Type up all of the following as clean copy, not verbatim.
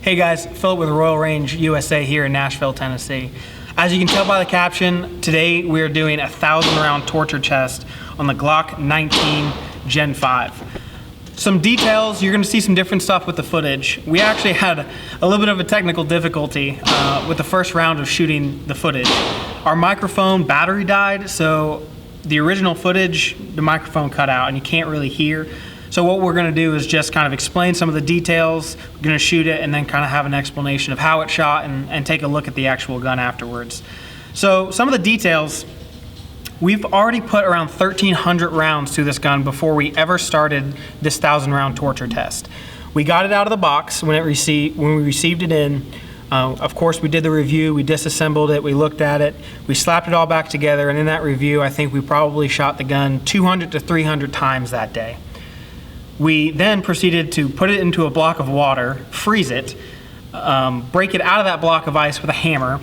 Hey guys, Philip with Royal Range USA here in Nashville, Tennessee. As you can tell by the caption, today we are doing a 1,000 round torture test on the GLOCK 19 Gen 5. Some details, you're going to see some different stuff with the footage. We actually had a little bit of a technical difficulty with the first round of shooting the footage. Our microphone battery died, so the original footage, the microphone cut out and you can't really hear. So what we're going to do is just kind of explain some of the details, we're going to shoot it and then kind of have an explanation of how it shot and take a look at the actual gun afterwards. So some of the details, we've already put around 1,300 rounds through this gun before we ever started this 1,000 round torture test. We got it out of the box when we received it in. Of course, we did the review, we disassembled it, we looked at it, we slapped it all back together, and in that review, I think we probably shot the gun 200 to 300 times that day. We then proceeded to put it into a block of water, freeze it, break it out of that block of ice with a hammer,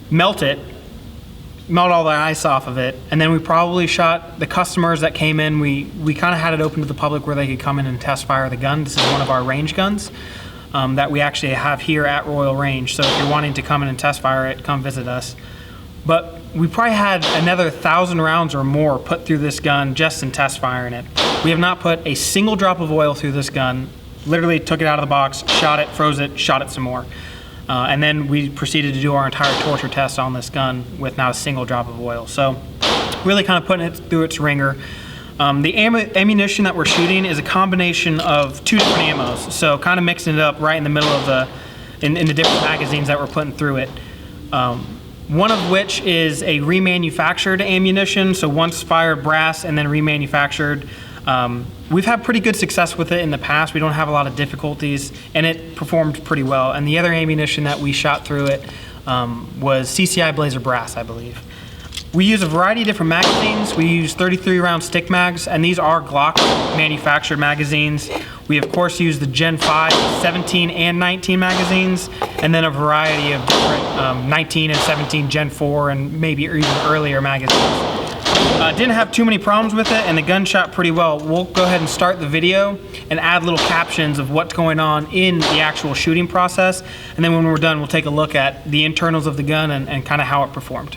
melt all the ice off of it, and then we probably shot the customers that came in. We kind of had it open to the public where they could come in and test fire the gun. This is one of our range guns that we actually have here at Royal Range. So if you're wanting to come in and test fire it, come visit us. But we probably had another 1,000 rounds or more put through this gun just in test firing it. We have not put a single drop of oil through this gun. Literally took it out of the box, shot it, froze it, shot it some more. And then we proceeded to do our entire torture test on this gun with not a single drop of oil. So really kind of putting it through its ringer. The ammunition that we're shooting is a combination of two different ammos. So kind of mixing it up right in the middle of in the different magazines that we're putting through it. One of which is a remanufactured ammunition. So once fired brass and then remanufactured. We've had pretty good success with it in the past. We don't have a lot of difficulties and it performed pretty well. And the other ammunition that we shot through it was CCI Blazer brass, I believe. We use a variety of different magazines. We use 33 round stick mags, and these are GLOCK manufactured magazines. We of course use the Gen 5 17 and 19 magazines, and then a variety of different 19 and 17 Gen 4 and maybe even earlier magazines. Didn't have too many problems with it, and the gun shot pretty well. We'll go ahead and start the video and add little captions of what's going on in the actual shooting process, and then when we're done, we'll take a look at the internals of the gun and kind of how it performed.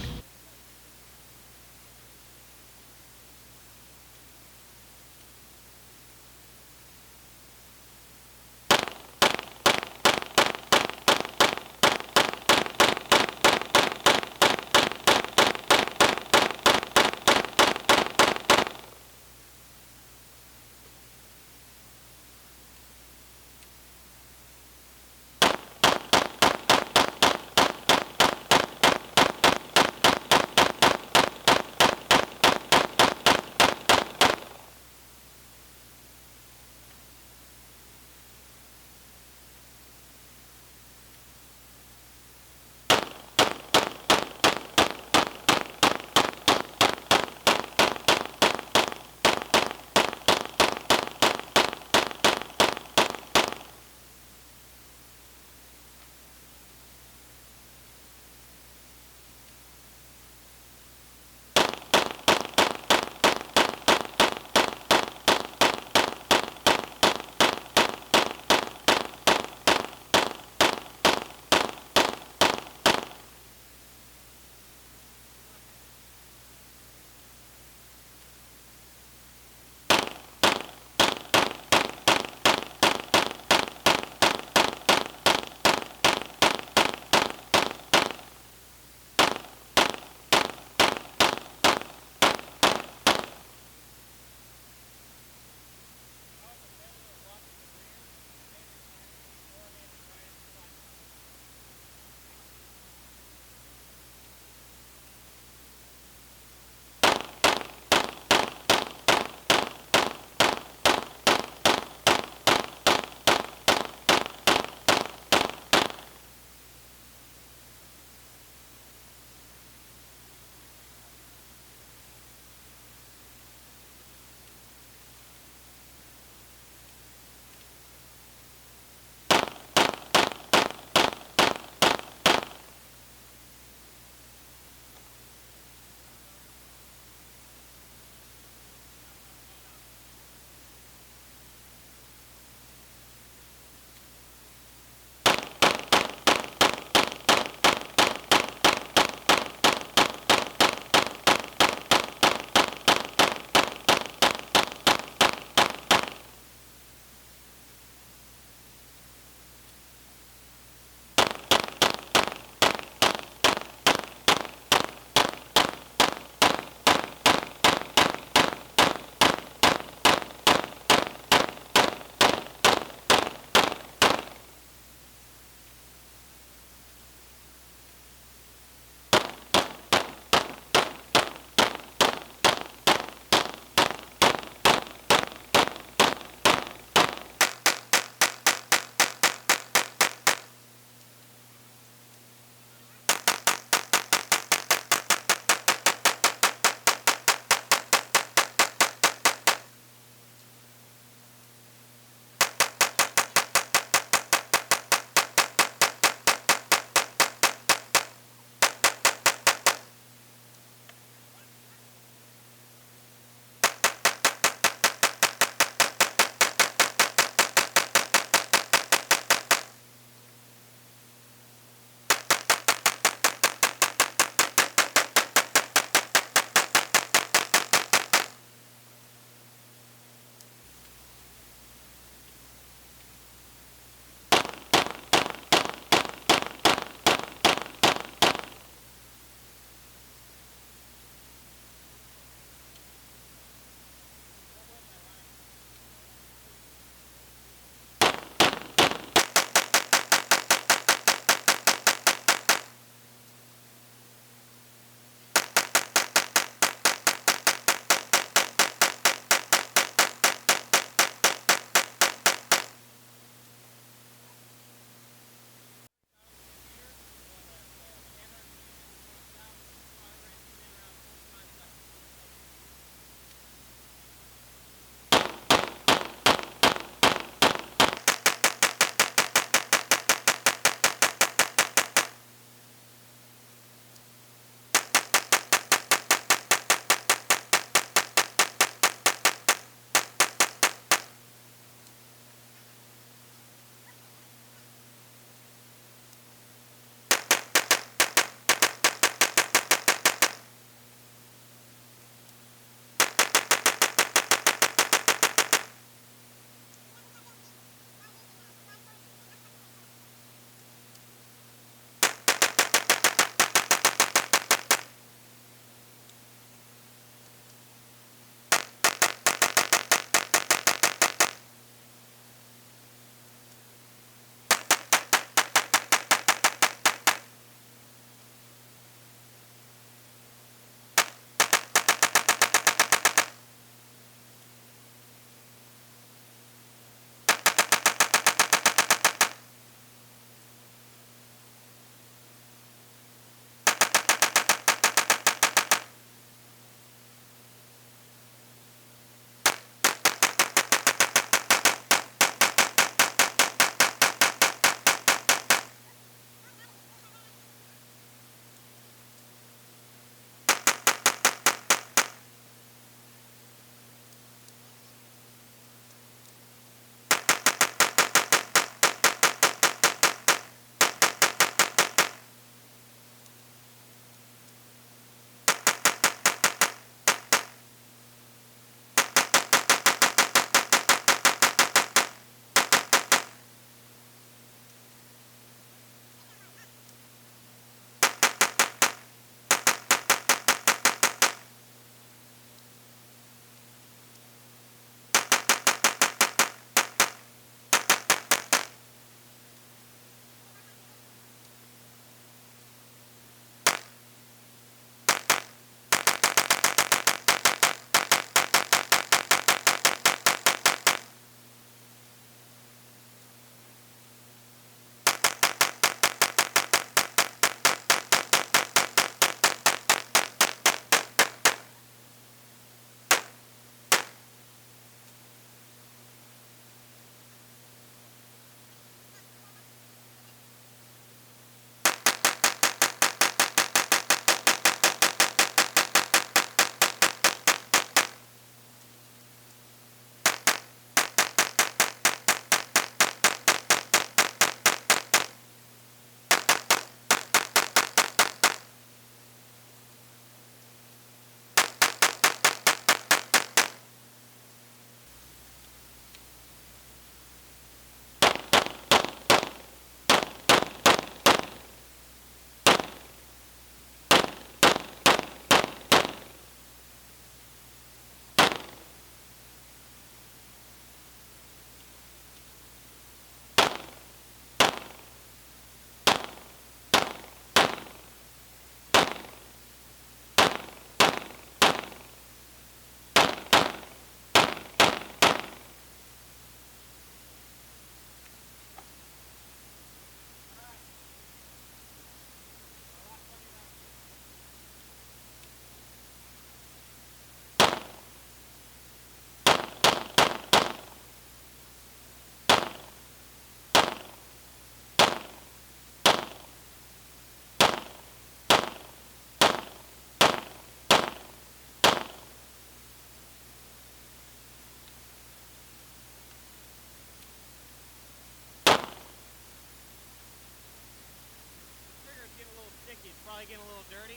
probably getting a little dirty.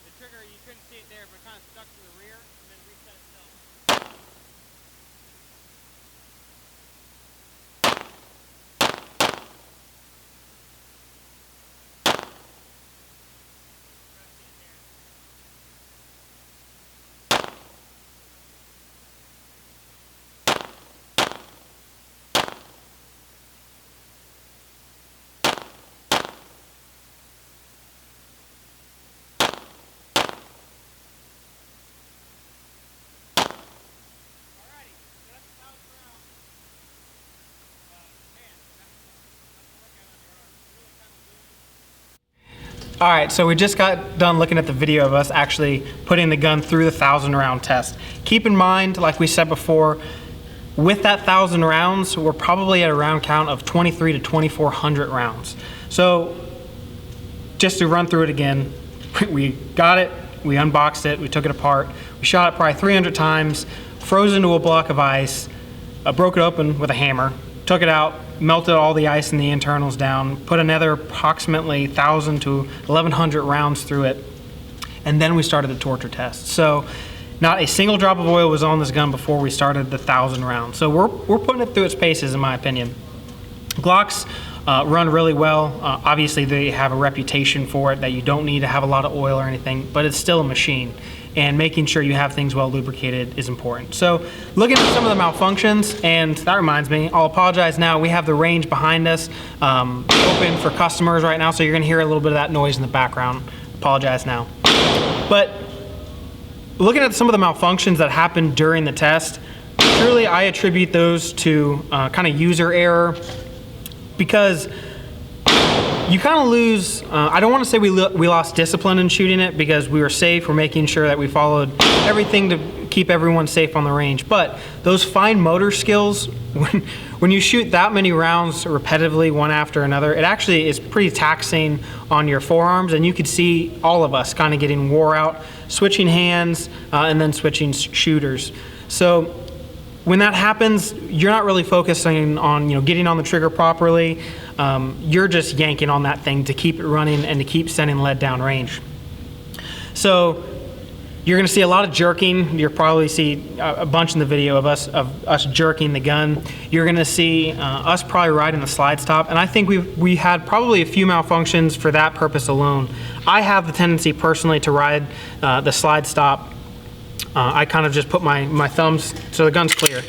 The trigger, you couldn't see it there, but it kind of stuck to the rear and then reset itself. All right, so we just got done looking at the video of us actually putting the gun through the 1,000 round test. Keep in mind, like we said before, with that 1,000 rounds, we're probably at a round count of 23 to 2,400 rounds. So just to run through it again, we got it, we unboxed it, we took it apart, we shot it probably 300 times, froze into a block of ice, broke it open with a hammer, took it out, melted all the ice and the internals down, put another approximately 1,000 to 1,100 rounds through it, and then we started the torture test. So not a single drop of oil was on this gun before we started the 1,000 rounds. So we're putting it through its paces, in my opinion. Glocks run really well. Obviously they have a reputation for it that you don't need to have a lot of oil or anything, but it's still a machine. And making sure you have things well lubricated is important. So looking at some of the malfunctions, and that reminds me, I'll apologize now, we have the range behind us open for customers right now, so you're gonna hear a little bit of that noise in the background. Apologize now. But looking at some of the malfunctions that happened during the test, truly I attribute those to kind of user error, because you kind of lose, I don't want to say we lost discipline in shooting it, because we were safe, we're making sure that we followed everything to keep everyone safe on the range. But those fine motor skills, when you shoot that many rounds repetitively, one after another, it actually is pretty taxing on your forearms, and you could see all of us kind of getting wore out, switching hands, and then switching shooters. So when that happens, you're not really focusing on getting on the trigger properly. You're just yanking on that thing to keep it running and to keep sending lead down range. So you're going to see a lot of jerking. You'll probably see a bunch in the video of us jerking the gun. You're going to see us probably riding the slide stop, and I think we had probably a few malfunctions for that purpose alone. I have the tendency personally to ride the slide stop. I kind of just put my thumbs, so the gun's clear.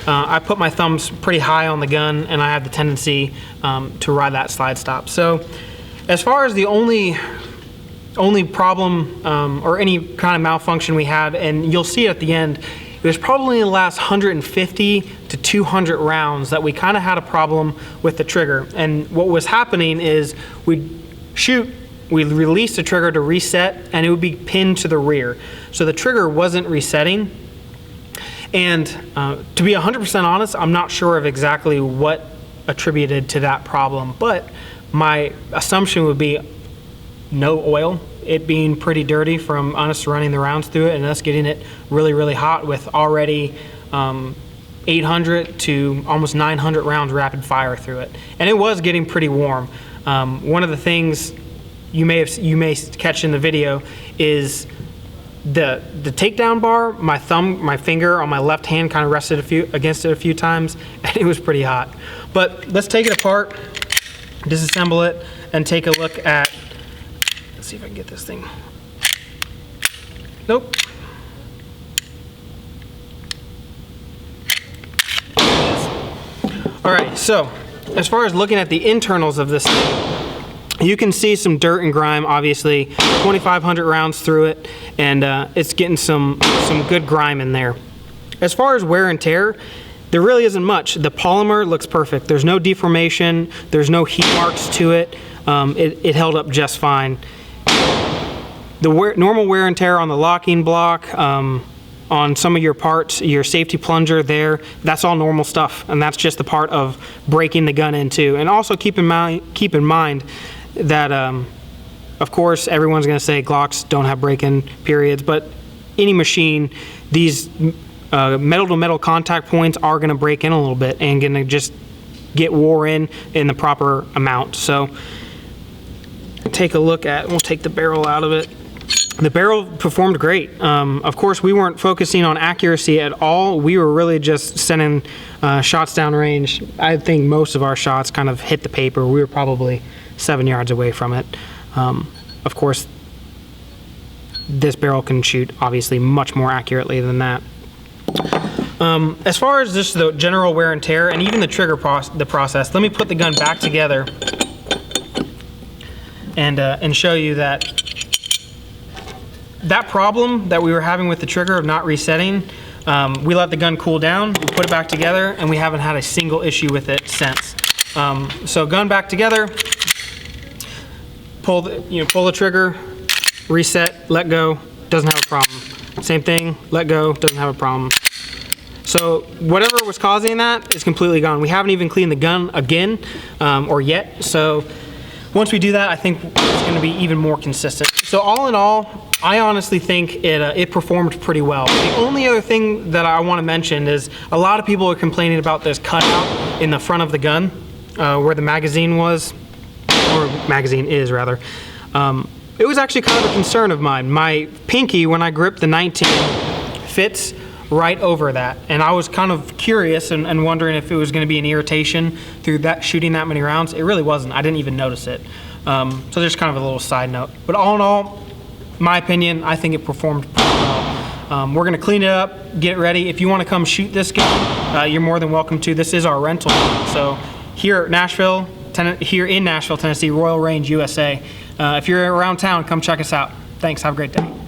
I put my thumbs pretty high on the gun, and I have the tendency to ride that slide stop. So as far as the only problem or any kind of malfunction we had, and you'll see it at the end, it was probably in the last 150 to 200 rounds that we kind of had a problem with the trigger. And what was happening is we'd shoot, we'd release the trigger to reset, and it would be pinned to the rear. So the trigger wasn't resetting. And to be 100% honest, I'm not sure of exactly what attributed to that problem, but my assumption would be no oil, it being pretty dirty from us running the rounds through it and us getting it really, really hot with already 800 to almost 900 rounds rapid fire through it. And it was getting pretty warm. One of the things you may catch in the video is the takedown bar, my finger on my left hand kind of rested against it a few times, and it was pretty hot. But let's take it apart, disassemble it, and take a look at, let's see if I can get this thing. Nope. All right, so as far as looking at the internals of this thing, you can see some dirt and grime, obviously, 2,500 rounds through it, and it's getting some good grime in there. As far as wear and tear, there really isn't much. The polymer looks perfect. There's no deformation, there's no heat marks to it. It held up just fine. The normal wear and tear on the locking block, on some of your parts, your safety plunger there, that's all normal stuff, and that's just the part of breaking the gun into. And also keep in mind that, of course, everyone's going to say Glocks don't have break-in periods, but any machine, these metal-to-metal contact points are going to break in a little bit and going to just get wore in the proper amount. So take a look at, we'll take the barrel out of it. The barrel performed great. Of course, we weren't focusing on accuracy at all. We were really just sending shots down range. I think most of our shots kind of hit the paper. We were probably 7 yards away from it. Of course, this barrel can shoot obviously much more accurately than that. As far as just the general wear and tear and even the trigger process, let me put the gun back together and show you that problem that we were having with the trigger of not resetting. We let the gun cool down, we put it back together, and we haven't had a single issue with it since. So gun back together, pull the trigger, reset, let go, doesn't have a problem. Same thing, let go, doesn't have a problem. So whatever was causing that is completely gone. We haven't even cleaned the gun again or yet. So once we do that, I think it's going to be even more consistent. So all in all, I honestly think it performed pretty well. The only other thing that I want to mention is a lot of people are complaining about this cutout in the front of the gun where the magazine was, or magazine is rather. It was actually kind of a concern of mine. My pinky, when I gripped the 19, fits right over that, and I was kind of curious and wondering if it was going to be an irritation through that shooting that many rounds. It really wasn't. I didn't even notice it. So just kind of a little side note. But all in all, my opinion, I think it performed pretty well. We're going to clean it up, get it ready. If you want to come shoot this gun, you're more than welcome to. This is our rental. So here in Nashville, Tennessee, Royal Range, USA. If you're around town, come check us out. Thanks. Have a great day.